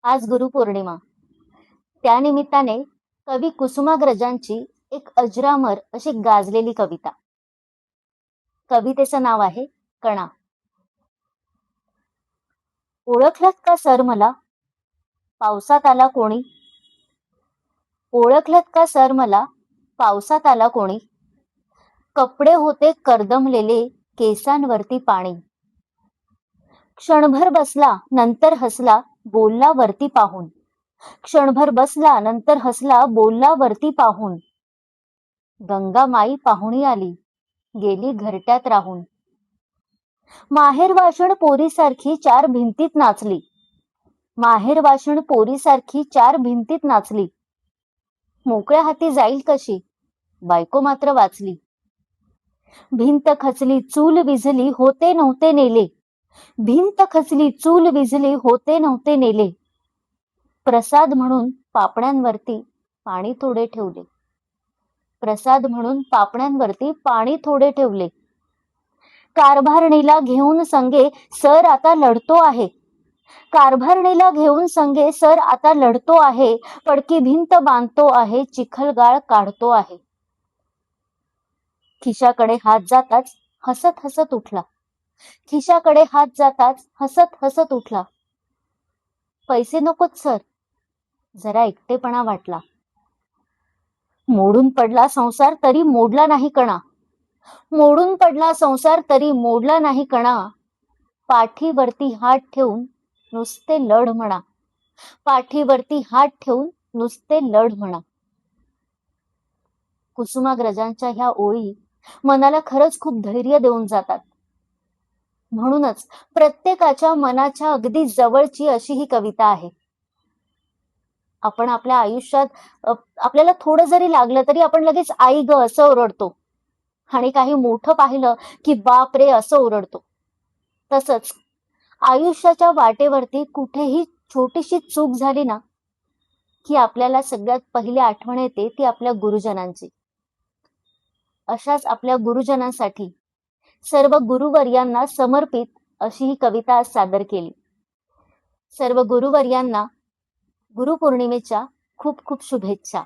आज गुरुपौर्णिमा. त्यानिमित्ताने कवी कुसुमाग्रजांची एक अजरामर अशी गाजलेली कविता. कवितेचं नाव आहे कणा. ओळखलत का सर मला, पावसात आला कोणी? ओळखलत का सर मला, पावसात आला कोणी? कपडे होते कर्दमलेले, केसांवरती पाणी. क्षणभर बसला नंतर हसला, बोलला वरती पाहून. क्षणभर बसला नंतर हसला, बोलला वरती पाहून. गंगामाई पाहुणी आली, गेली घरट्यात राहून. माहेर वाशण पोरीसारखी चार भिंतीत नाचली. माहेर वाशण पोरीसारखी चार भिंतीत नाचली. मोकळ्या हाती जाईल कशी, बायको मात्र वाचली. भिंत खचली चूल विझली, होते नव्हते नेले. भिंत खचली चूल विझली, होते नव्हते नेले. प्रसाद म्हणून पापण्यांवरती पाणी थोडे ठेवले. प्रसाद म्हणून पापण्यांवरती पाणी थोडे ठेवले. कारभारणीला घेऊन संगे सर आता लढतो आहे. कारभारणीला घेऊन संगे सर आता लढतो आहे. पडकी भिंत बांधतो आहे, चिखलगाळ काढतो आहे. खिशाकडे हात जाताच हसत हसत उठला. खिशाकडे हात जाताच हसत हसत उठला. पैसे नकोत सर, जरा एकटेपणा वाटला. मोडून पडला संसार तरी मोडला नाही कणा. मोडून पडला संसार तरी मोडला नाही कणा. पाठीवरती हात ठेवून नुसते लढ म्हणा. पाठीवरती हात ठेवून नुसते लढ म्हणा. कुसुमाग्रजांच्या ह्या ओळी मनाला खरंच खूप धैर्य देऊन जातात. म्हणूनच प्रत्येकाच्या मनाच्या अगदी जवळची अशी ही कविता आहे. आपण आपल्या आयुष्यात आपल्याला थोडं जरी लागलं तरी आपण लगेच आई ग असं ओरडतो, आणि काही मोठं पाहिलं की बाप रे असं ओरडतो. तसंच आयुष्याच्या वाटेवरती कुठेही छोटीशी चूक झाली ना की आपल्याला सगळ्यात पहिली आठवण येते ती आपल्या गुरुजनांची. अशाच आपल्या गुरुजनांसाठी सर्व गुरुवर्यांना समर्पित अशी ही कविता आज सादर केली. सर्व गुरुवर्यांना गुरुपौर्णिमेच्या खूप खूप शुभेच्छा.